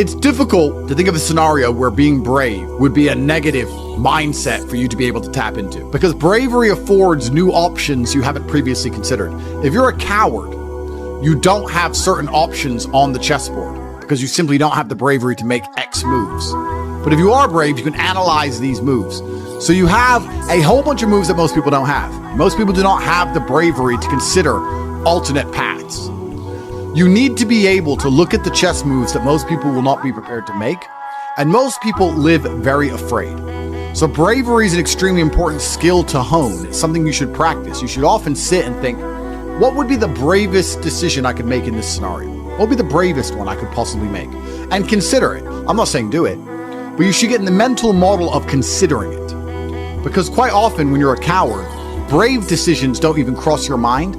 It's difficult to think of a scenario where being brave would be a negative mindset for you to be able to tap into, because bravery affords new options you haven't previously considered. If you're a coward, you don't have certain options on the chessboard because you simply don't have the bravery to make X moves. But if you are brave, you can analyze these moves. So you have a whole bunch of moves that most people don't have. Most people do not have the bravery to consider alternate paths. You need to be able to look at the chess moves that most people will not be prepared to make, and most people live very afraid. So bravery is an extremely important skill to hone. It's something you should practice. You should often sit and think, what would be the bravest decision I could make in this scenario? What would be the bravest one I could possibly make? And consider it. I'm not saying do it, but you should get in the mental model of considering it. Because quite often when you're a coward, brave decisions don't even cross your mind,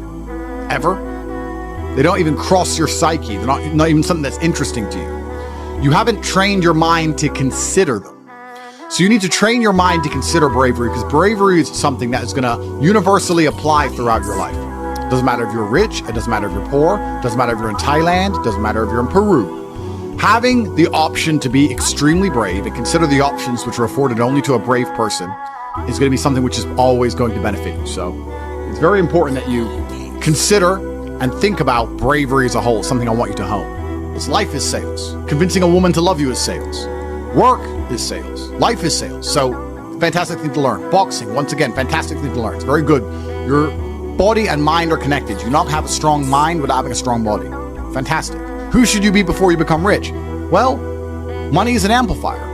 ever. They don't even cross your psyche. They're not even something that's interesting to you. You haven't trained your mind to consider them. So you need to train your mind to consider bravery, because bravery is something that is going to universally apply throughout your life. It doesn't matter if you're rich, it doesn't matter if you're poor, it doesn't matter if you're in Thailand, it doesn't matter if you're in Peru. Having the option to be extremely brave and consider the options which are afforded only to a brave person is going to be something which is always going to benefit you. So it's very important that you consider and think about bravery as a whole, something I want you to hone. Because life is sales. Convincing a woman to love you is sales. Work is sales. Life is sales. So fantastic thing to learn. Boxing, once again, fantastic thing to learn. It's very good. Your body and mind are connected. You do not have a strong mind without having a strong body. Fantastic. Who should you be before you become rich? Well, money is an amplifier.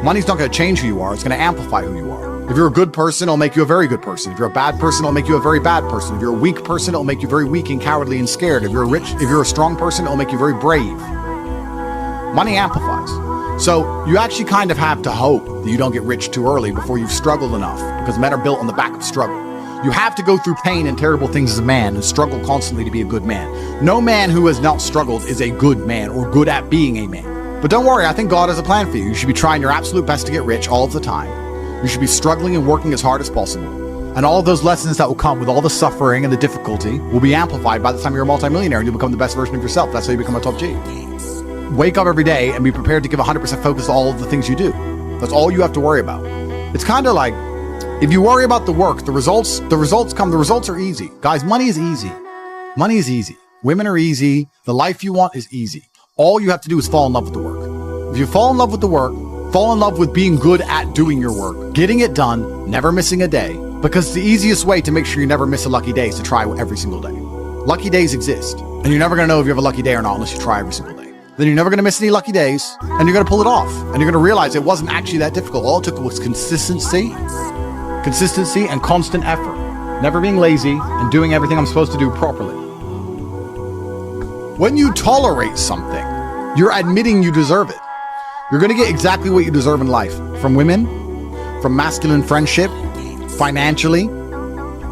Money's not going to change who you are. It's going to amplify who you are. If you're a good person, it'll make you a very good person. If you're a bad person, it'll make you a very bad person. If you're a weak person, it'll make you very weak and cowardly and scared. If you're a strong person, it'll make you very brave. Money amplifies. So you actually kind of have to hope that you don't get rich too early before you've struggled enough, because men are built on the back of struggle. You have to go through pain and terrible things as a man and struggle constantly to be a good man. No man who has not struggled is a good man or good at being a man. But don't worry, I think God has a plan for you. You should be trying your absolute best to get rich all of the time. You should be struggling and working as hard as possible. And all of those lessons that will come with all the suffering and the difficulty will be amplified by the time you're a multimillionaire and you'll become the best version of yourself. That's how you become a top G. Wake up every day and be prepared to give 100% focus to all of the things you do. That's all you have to worry about. It's kind of like, if you worry about the work, the results come, the results are easy. Guys, money is easy. Money is easy. Women are easy. The life you want is easy. All you have to do is fall in love with the work. If you fall in love with the work, fall in love with being good at doing your work, getting it done, never missing a day, because the easiest way to make sure you never miss a lucky day is to try every single day. Lucky days exist, and you're never going to know if you have a lucky day or not unless you try every single day. Then you're never going to miss any lucky days, and you're going to pull it off, and you're going to realize it wasn't actually that difficult. All it took was consistency and constant effort, never being lazy and doing everything I'm supposed to do properly. When you tolerate something, you're admitting you deserve it. You're going to get exactly what you deserve in life, from women, from masculine friendship, financially,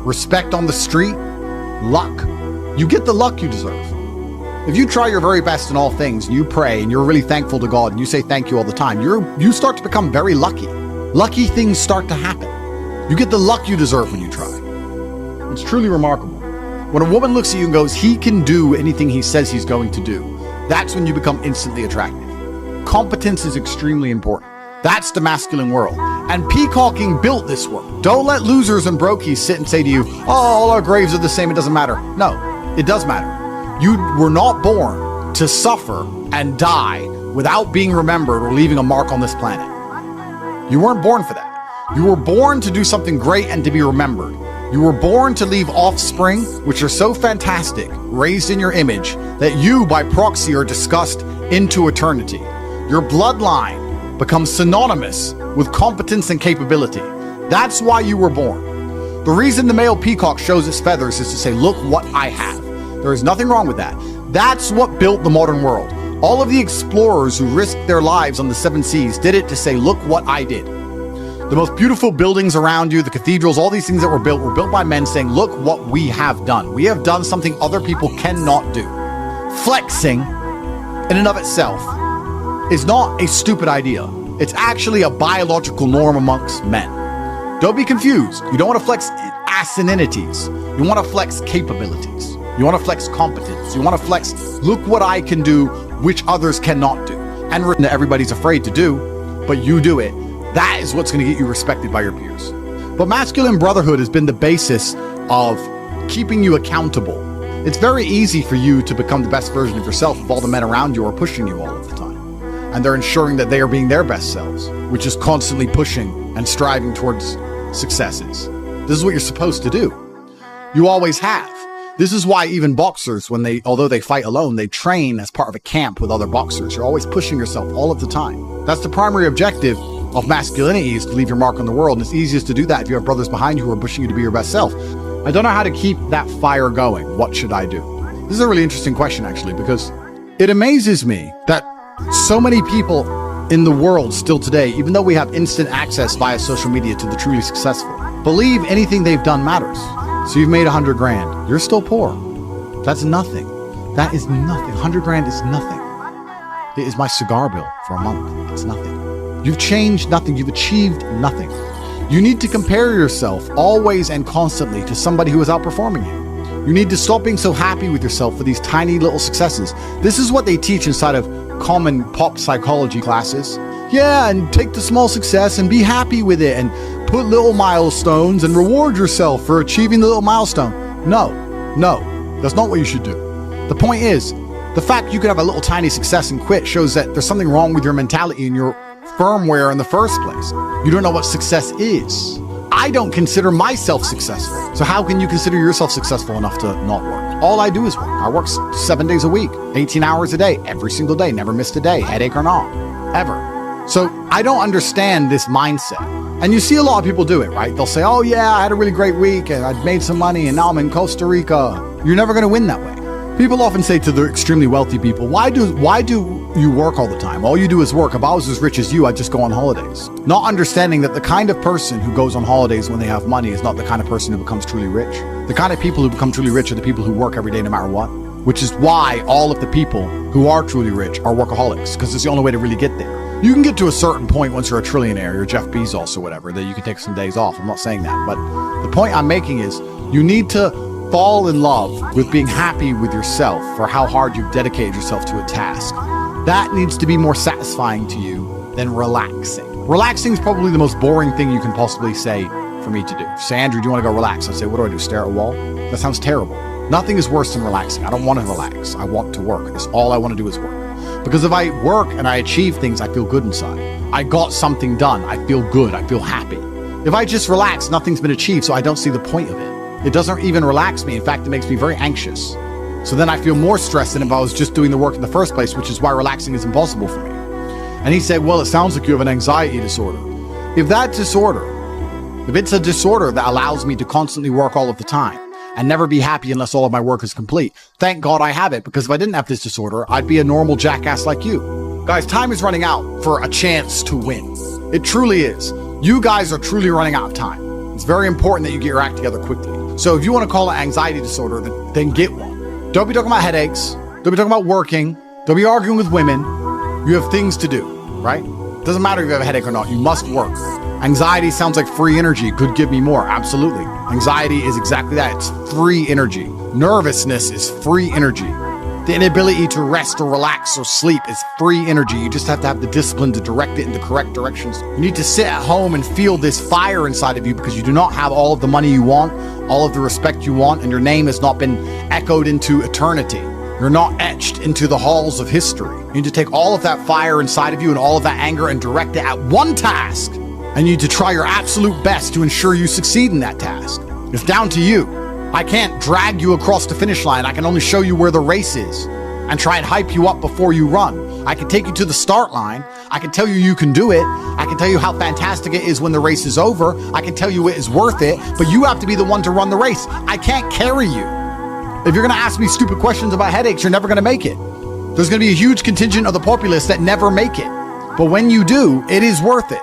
respect on the street, luck. You get the luck you deserve. If you try your very best in all things, and you pray, and you're really thankful to God, and you say thank you all the time, you start to become very lucky. Lucky things start to happen. You get the luck you deserve when you try. It's truly remarkable. When a woman looks at you and goes, he can do anything he says he's going to do, that's when you become instantly attractive. Competence is extremely important. That's the masculine world. And peacocking built this world. Don't let losers and brokies sit and say to you, oh, all our graves are the same, it doesn't matter. No, it does matter. You were not born to suffer and die without being remembered or leaving a mark on this planet. You weren't born for that. You were born to do something great and to be remembered. You were born to leave offspring, which are so fantastic, raised in your image, that you, by proxy, are discussed into eternity. Your bloodline becomes synonymous with competence and capability. That's why you were born. The reason the male peacock shows its feathers is to say, look what I have. There is nothing wrong with that. That's what built the modern world. All of the explorers who risked their lives on the 7 seas did it to say, look what I did. The most beautiful buildings around you, the cathedrals, all these things that were built by men saying, look what we have done. We have done something other people cannot do. Flexing in and of itself is not a stupid idea. It's actually a biological norm amongst men. Don't be confused. You don't want to flex asininities. You want to flex capabilities. You want to flex competence. You want to flex, look what I can do, which others cannot do. and that everybody's afraid to do, but you do it. That is what's going to get you respected by your peers. But masculine brotherhood has been the basis of keeping you accountable. It's very easy for you to become the best version of yourself if all the men around you are pushing you all of the time. And they're ensuring that they are being their best selves, which is constantly pushing and striving towards successes. This is what you're supposed to do. You always have. This is why even boxers, although they fight alone, they train as part of a camp with other boxers. You're always pushing yourself all of the time. That's the primary objective of masculinity, is to leave your mark on the world. And it's easiest to do that if you have brothers behind you who are pushing you to be your best self. I don't know how to keep that fire going. What should I do? This is a really interesting question, actually, because it amazes me that so many people in the world still today, even though we have instant access via social media to the truly successful, believe anything they've done matters. So you've made 100 grand. You're still poor. That's nothing. That is nothing. 100 grand is nothing. It is my cigar bill for a month. It's nothing. You've changed nothing. You've achieved nothing. You need to compare yourself always and constantly to somebody who is outperforming you. You need to stop being so happy with yourself for these tiny little successes. This is what they teach inside of common pop psychology classes. Yeah, and take the small success and be happy with it and put little milestones and reward yourself for achieving the little milestone. No, that's not what you should do. The point is, the fact you could have a little tiny success and quit shows that there's something wrong with your mentality and your firmware in the first place. You don't know what success is. I don't consider myself successful. So how can you consider yourself successful enough to not work? All I do is work. I work 7 days a week, 18 hours a day, every single day, never missed a day, headache or not, ever. So I don't understand this mindset. And you see a lot of people do it, right? They'll say, oh yeah, I had a really great week and I've made some money and now I'm in Costa Rica. You're never going to win that way. People often say to the extremely wealthy people, why do you work all the time? All you do is work. If I was as rich as you, I'd just go on holidays. Not understanding that the kind of person who goes on holidays when they have money is not the kind of person who becomes truly rich. The kind of people who become truly rich are the people who work every day no matter what, which is why all of the people who are truly rich are workaholics, because it's the only way to really get there. You can get to a certain point once you're a trillionaire, you're Jeff Bezos or whatever, that you can take some days off. I'm not saying that, but the point I'm making is you need to fall in love with being happy with yourself for how hard you've dedicated yourself to a task. That needs to be more satisfying to you than relaxing. Relaxing is probably the most boring thing you can possibly say for me to do. Say, Andrew, do you want to go relax? I say, what do? Stare at a wall? That sounds terrible. Nothing is worse than relaxing. I don't want to relax. I want to work. That's all I want to do is work. Because if I work and I achieve things, I feel good inside. I got something done. I feel good. I feel happy. If I just relax, nothing's been achieved, so I don't see the point of it. It doesn't even relax me. In fact, it makes me very anxious. So then I feel more stressed than if I was just doing the work in the first place, which is why relaxing is impossible for me. And he said, well, it sounds like you have an anxiety disorder. If it's a disorder that allows me to constantly work all of the time and never be happy unless all of my work is complete, thank God I have it, because if I didn't have this disorder, I'd be a normal jackass like you. Guys, time is running out for a chance to win. It truly is. You guys are truly running out of time. It's very important that you get your act together quickly. So if you want to call it anxiety disorder, then get one. Don't be talking about headaches. Don't be talking about working. Don't be arguing with women. You have things to do, right? It doesn't matter if you have a headache or not. You must work. Anxiety sounds like free energy. Could give me more. Absolutely. Anxiety is exactly that. It's free energy. Nervousness is free energy. The inability to rest or relax or sleep is free energy. You just have to have the discipline to direct it in the correct directions. You need to sit at home and feel this fire inside of you, because you do not have all of the money you want, all of the respect you want, and your name has not been echoed into eternity. You're not etched into the halls of history. You need to take all of that fire inside of you and all of that anger and direct it at one task. And you need to try your absolute best to ensure you succeed in that task. It's down to you. I can't drag you across the finish line. I can only show you where the race is and try and hype you up before you run. I can take you to the start line. I can tell you you can do it. I can tell you how fantastic it is when the race is over. I can tell you it is worth it, but you have to be the one to run the race. I can't carry you. If you're going to ask me stupid questions about headaches, you're never going to make it. There's going to be a huge contingent of the populace that never make it. But when you do, it is worth it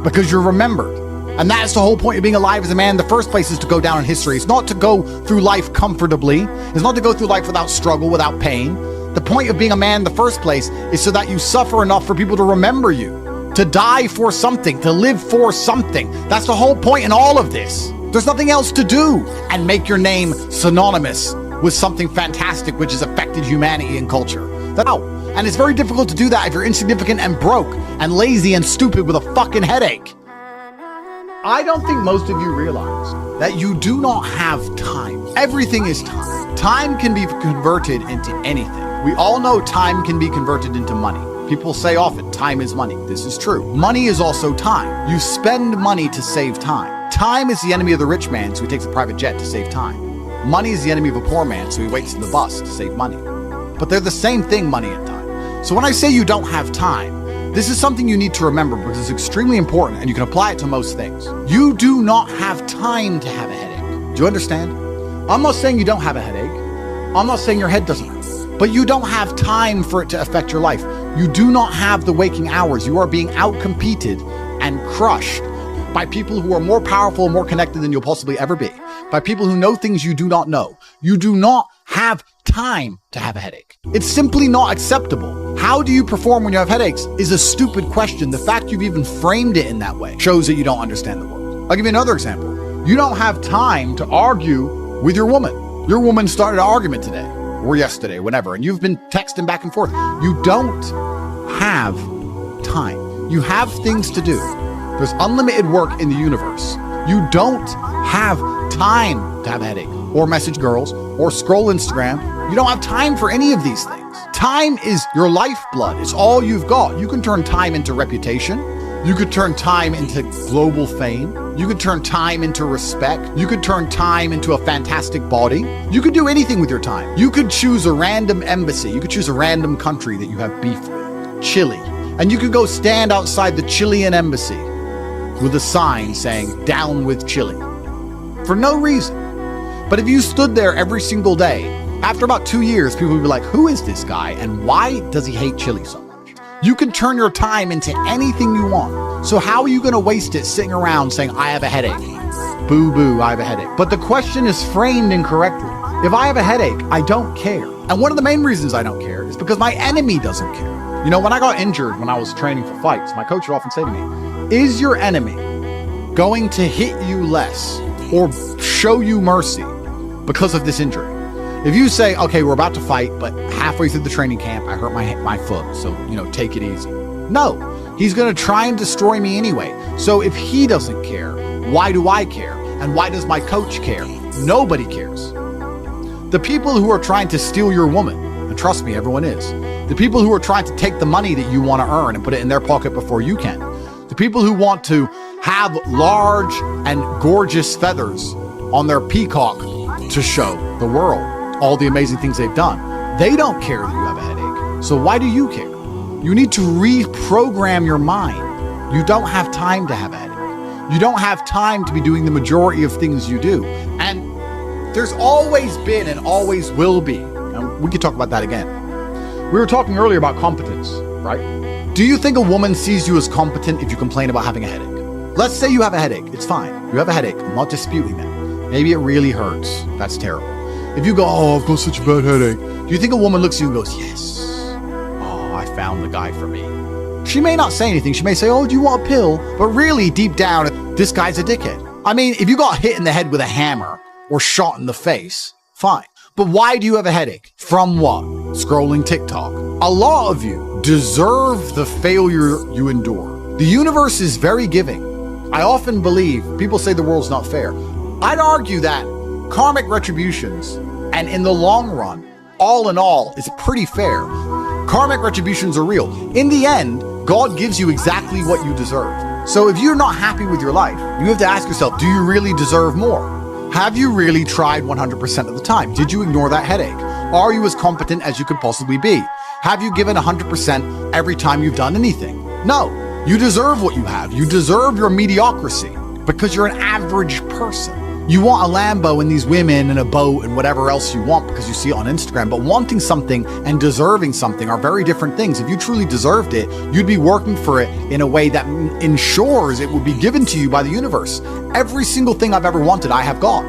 because you're remembered. And that's the whole point of being alive as a man in the first place, is to go down in history. It's not to go through life comfortably. It's not to go through life without struggle, without pain. The point of being a man in the first place is so that you suffer enough for people to remember you, to die for something, to live for something. That's the whole point in all of this. There's nothing else to do, and make your name synonymous with something fantastic which has affected humanity and culture. And it's very difficult to do that if you're insignificant and broke and lazy and stupid with a fucking headache. I don't think most of you realize that you do not have time. Everything is time. Time can be converted into anything. We all know time can be converted into money. People say often, time is money. This is true. Money is also time. You spend money to save time. Time is the enemy of the rich man, so he takes a private jet to save time. Money is the enemy of a poor man, so he waits in the bus to save money. But they're the same thing, money and time. So when I say you don't have time, this is something you need to remember because it's extremely important and you can apply it to most things. You do not have time to have a headache. Do you understand? I'm not saying you don't have a headache. I'm not saying your head doesn't hurt. But you don't have time for it to affect your life. You do not have the waking hours. You are being outcompeted and crushed by people who are more powerful and more connected than you'll possibly ever be. By people who know things you do not know. You do not have time to have a headache. It's simply not acceptable. How do you perform when you have headaches is a stupid question. The fact you've even framed it in that way shows that you don't understand the world. I'll give you another example. You don't have time to argue with your woman. Your woman started an argument today or yesterday, whenever, and you've been texting back and forth. You don't have time. You have things to do. There's unlimited work in the universe. You don't have time to have a headache or message girls or scroll Instagram. You don't have time for any of these things. Time is your lifeblood. It's all you've got. You can turn time into reputation. You could turn time into global fame. You could turn time into respect. You could turn time into a fantastic body. You could do anything with your time. You could choose a random embassy. You could choose a random country that you have beef with. Chile. And you could go stand outside the Chilean embassy with a sign saying, "Down with Chile." For no reason. But if you stood there every single day, after about 2 years, people would be like, who is this guy and why does he hate Chile so much? You can turn your time into anything you want. So how are you going to waste it sitting around saying, I have a headache? Boo boo, I have a headache. But the question is framed incorrectly. If I have a headache, I don't care. And one of the main reasons I don't care is because my enemy doesn't care. You know, when I got injured when I was training for fights, my coach would often say to me, is your enemy going to hit you less or show you mercy because of this injury? If you say, okay, we're about to fight, but halfway through the training camp, I hurt my foot, so, take it easy. No, he's going to try and destroy me anyway. So if he doesn't care, why do I care? And why does my coach care? Nobody cares. The people who are trying to steal your woman, and trust me, everyone is. The people who are trying to take the money that you want to earn and put it in their pocket before you can. The people who want to have large and gorgeous feathers on their peacock to show the world all the amazing things they've done. They don't care that you have a headache. So why do you care? You need to reprogram your mind. You don't have time to have a headache. You don't have time to be doing the majority of things you do. And there's always been and always will be. And we could talk about that again. We were talking earlier about competence, right? Do you think a woman sees you as competent if you complain about having a headache? Let's say you have a headache. It's fine. You have a headache. I'm not disputing that. Maybe it really hurts. That's terrible. If you go, oh, I've got such a bad headache, do you think a woman looks at you and goes, yes, oh, I found the guy for me? She may not say anything. She may say, oh, do you want a pill? But really, deep down, this guy's a dickhead. I mean, if you got hit in the head with a hammer or shot in the face, fine. But why do you have a headache? From what? Scrolling TikTok. A lot of you deserve the failure you endure. The universe is very giving. I often believe, people say the world's not fair. I'd argue that karmic retributions, and in the long run, all in all, is pretty fair. Karmic retributions are real. In the end, God gives you exactly what you deserve. So if you're not happy with your life, you have to ask yourself, do you really deserve more? Have you really tried 100% of the time? Did you ignore that headache? Are you as competent as you could possibly be? Have you given 100% every time you've done anything? No, you deserve what you have. You deserve your mediocrity because you're an average person. You want a Lambo and these women and a boat and whatever else you want because you see it on Instagram, but wanting something and deserving something are very different things. If you truly deserved it, you'd be working for it in a way that ensures it would be given to you by the universe. Every single thing I've ever wanted, I have got.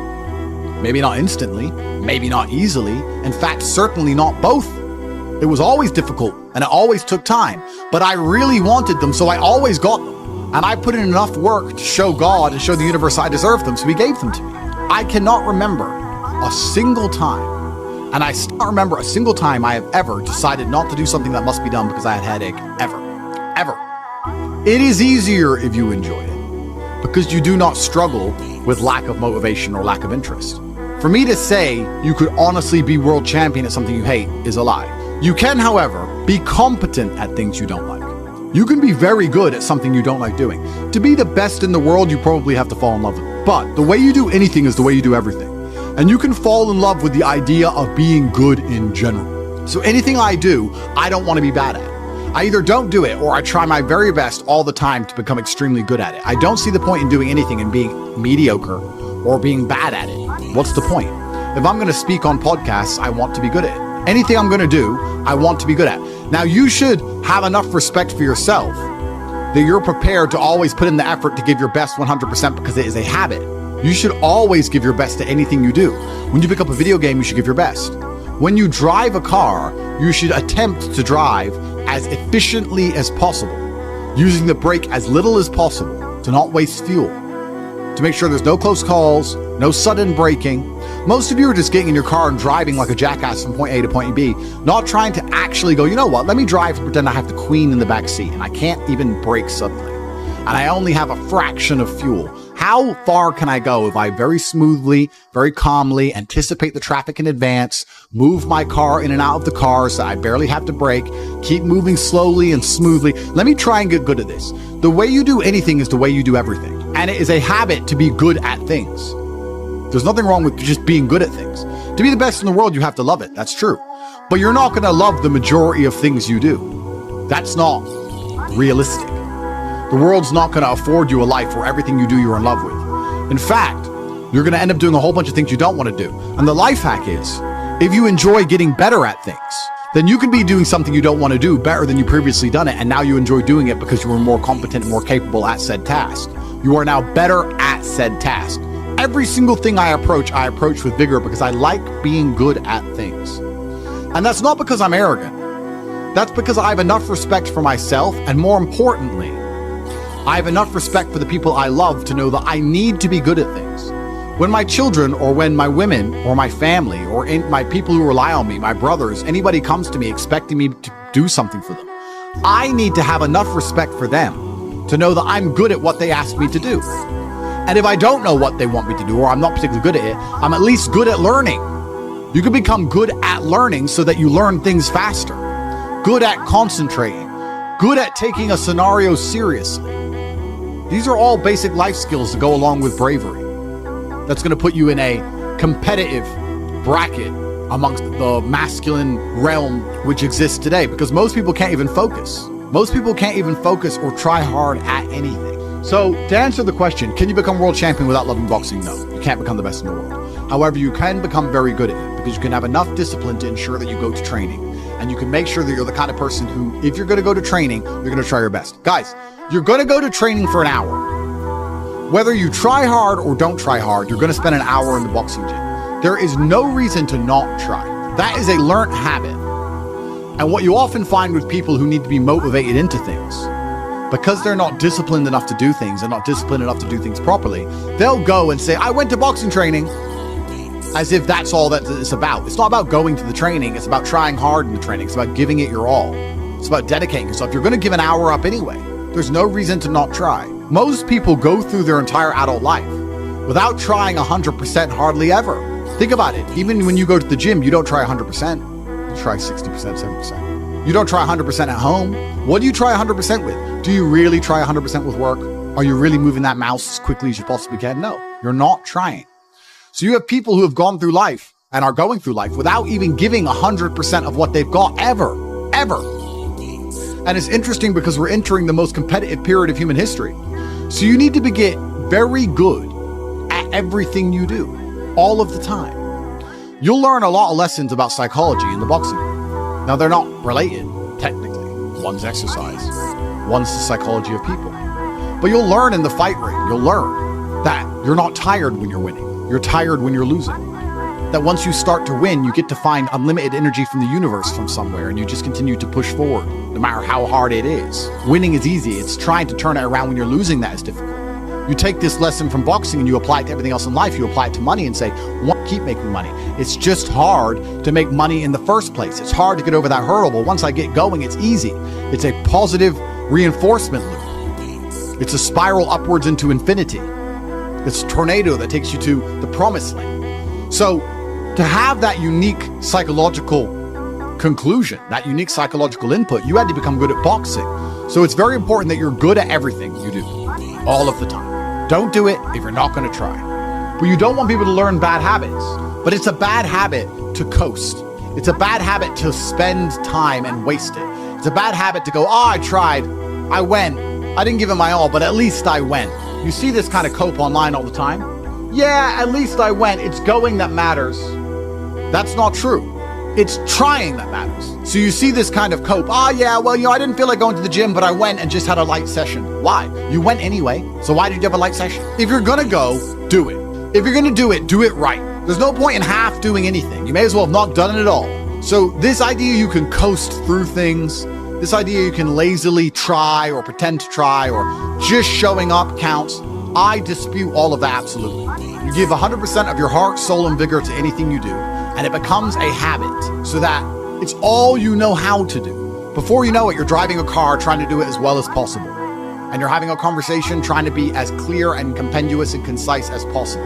Maybe not instantly, maybe not easily. In fact, certainly not both. It was always difficult and it always took time, but I really wanted them, so I always got them. And I put in enough work to show God and show the universe I deserved them, so he gave them to me. I cannot remember a single time And I still don't remember a single time I have ever decided not to do something that must be done because I had a headache. Ever. It is easier if you enjoy it, because you do not struggle with lack of motivation or lack of interest. For me to say you could honestly be world champion at something you hate is a lie. You can, however, be competent at things you don't like. You can be very good at something you don't like doing. To be the best in the world, you probably have to fall in love with it. But the way you do anything is the way you do everything. And you can fall in love with the idea of being good in general. So anything I do, I don't want to be bad at. I either don't do it or I try my very best all the time to become extremely good at it. I don't see the point in doing anything and being mediocre or being bad at it. What's the point? If I'm going to speak on podcasts, I want to be good at it. Anything I'm going to do, I want to be good at. Now, you should have enough respect for yourself that you're prepared to always put in the effort to give your best 100% because it is a habit. You should always give your best to anything you do. When you pick up a video game, you should give your best. When you drive a car, you should attempt to drive as efficiently as possible, using the brake as little as possible to not waste fuel, to make sure there's no close calls, no sudden braking. Most of you are just getting in your car and driving like a jackass from point A to point B, not trying to actually go, you know what, let me drive and pretend I have the queen in the back seat and I can't even brake suddenly. And I only have a fraction of fuel. How far can I go if I very smoothly, very calmly anticipate the traffic in advance, move my car in and out of the car so I barely have to brake, keep moving slowly and smoothly? Let me try and get good at this. The way you do anything is the way you do everything. And it is a habit to be good at things. There's nothing wrong with just being good at things. To be the best in the world, you have to love it. That's true. But you're not going to love the majority of things you do. That's not realistic. The world's not going to afford you a life where everything you do you're in love with. In fact, you're going to end up doing a whole bunch of things you don't want to do. And the life hack is, if you enjoy getting better at things, then you can be doing something you don't want to do better than you previously done it, and now you enjoy doing it because you were more competent and more capable at said task. You are now better at said task. Every single thing I approach with vigor because I like being good at things. And that's not because I'm arrogant. That's because I have enough respect for myself, and more importantly, I have enough respect for the people I love to know that I need to be good at things. When my children, or when my women, or my family, or my people who rely on me, my brothers, anybody comes to me expecting me to do something for them, I need to have enough respect for them to know that I'm good at what they ask me to do. And if I don't know what they want me to do, or I'm not particularly good at it, I'm at least good at learning. You can become good at learning so that you learn things faster, good at concentrating, good at taking a scenario seriously. These are all basic life skills to go along with bravery. That's going to put you in a competitive bracket amongst the masculine realm which exists today, because most people can't even focus. Most people can't even focus or try hard at anything. So to answer the question, can you become world champion without loving boxing? No, you can't become the best in the world. However, you can become very good at it because you can have enough discipline to ensure that you go to training. And you can make sure that you're the kind of person who, if you're going to go to training, you're going to try your best. Guys, you're going to go to training for an hour. Whether you try hard or don't try hard, you're going to spend an hour in the boxing gym. There is no reason to not try. That is a learned habit. And what you often find with people who need to be motivated into things, because they're not disciplined enough to do things and not disciplined enough to do things properly, they'll go and say, I went to boxing training, as if that's all that it's about. It's not about going to the training. It's about trying hard in the training. It's about giving it your all. It's about dedicating yourself. You're going to give an hour up anyway. There's no reason to not try. Most people go through their entire adult life without trying 100% hardly ever. Think about it. Even when you go to the gym, you don't try 100%. You try 60%, 70%. You don't try 100% at home. What do you try 100% with? Do you really try 100% with work? Are you really moving that mouse as quickly as you possibly can? No, you're not trying. So you have people who have gone through life and are going through life without even giving 100% of what they've got ever. And it's interesting because we're entering the most competitive period of human history. So you need to get very good at everything you do, all of the time. You'll learn a lot of lessons about psychology in the boxing ring. Now, they're not related, technically. One's exercise, one's the psychology of people. But you'll learn in the fight ring, you'll learn that you're not tired when you're winning. You're tired when you're losing. That once you start to win, you get to find unlimited energy from the universe from somewhere, and you just continue to push forward, no matter how hard it is. Winning is easy. It's trying to turn it around when you're losing that is difficult. You take this lesson from boxing and you apply it to everything else in life. You apply it to money and say, keep making money. It's just hard to make money in the first place. It's hard to get over that hurdle, but once I get going, it's easy. It's a positive reinforcement loop. It's a spiral upwards into infinity. It's a tornado that takes you to the promised land. So to have that unique psychological conclusion, that unique psychological input, you had to become good at boxing. So it's very important that you're good at everything you do, all of the time. Don't do it if you're not going to try. But you don't want people to learn bad habits. But it's a bad habit to coast. It's a bad habit to spend time and waste it. It's a bad habit to go, I tried, I went, I didn't give it my all, but at least I went. You see this kind of cope online all the time. Yeah, at least I went. It's going that matters. That's not true. It's trying that matters. So you see this kind of cope. I didn't feel like going to the gym, but I went and just had a light session. Why? You went anyway. So why did you have a light session? If you're going to go, do it. If you're going to do it right. There's no point in half doing anything. You may as well have not done it at all. So this idea you can coast through things, this idea you can lazily try or pretend to try or just showing up counts, I dispute all of that absolutely. You give 100% of your heart, soul, and vigor to anything you do, and it becomes a habit so that it's all you know how to do. Before you know it, you're driving a car trying to do it as well as possible. And you're having a conversation trying to be as clear and compendious and concise as possible.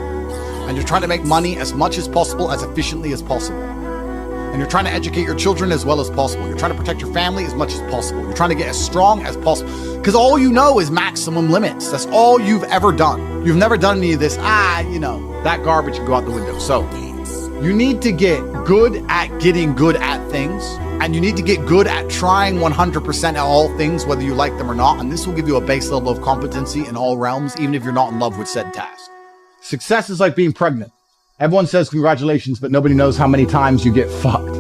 And you're trying to make money as much as possible, as efficiently as possible. And you're trying to educate your children as well as possible. You're trying to protect your family as much as possible. You're trying to get as strong as possible. Because all you know is maximum limits. That's all you've ever done. You've never done any of this, that garbage can go out the window. So you need to get good at getting good at things. And you need to get good at trying 100% at all things, whether you like them or not. And this will give you a base level of competency in all realms, even if you're not in love with said task. Success is like being pregnant. Everyone says congratulations, but nobody knows how many times you get fucked.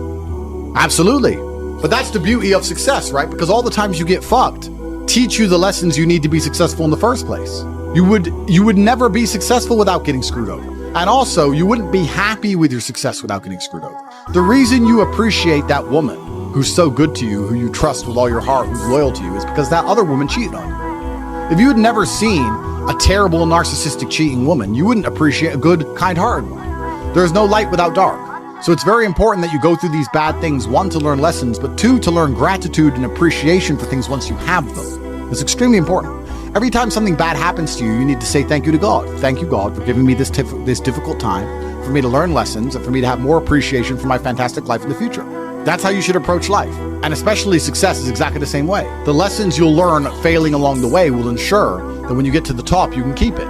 Absolutely. But that's the beauty of success, right? Because all the times you get fucked teach you the lessons you need to be successful in the first place. You would never be successful without getting screwed over. And also, you wouldn't be happy with your success without getting screwed over. The reason you appreciate that woman who's so good to you, who you trust with all your heart, who's loyal to you, is because that other woman cheated on you. If you had never seen a terrible, narcissistic, cheating woman, you wouldn't appreciate a good, kind-hearted one. There's no light without dark. So it's very important that you go through these bad things, one, to learn lessons, but two, to learn gratitude and appreciation for things once you have them. It's extremely important. Every time something bad happens to you, you need to say thank you to God. Thank you, God, for giving me this difficult time, for me to learn lessons, and for me to have more appreciation for my fantastic life in the future. That's how you should approach life. And especially success is exactly the same way. The lessons you'll learn failing along the way will ensure that when you get to the top, you can keep it.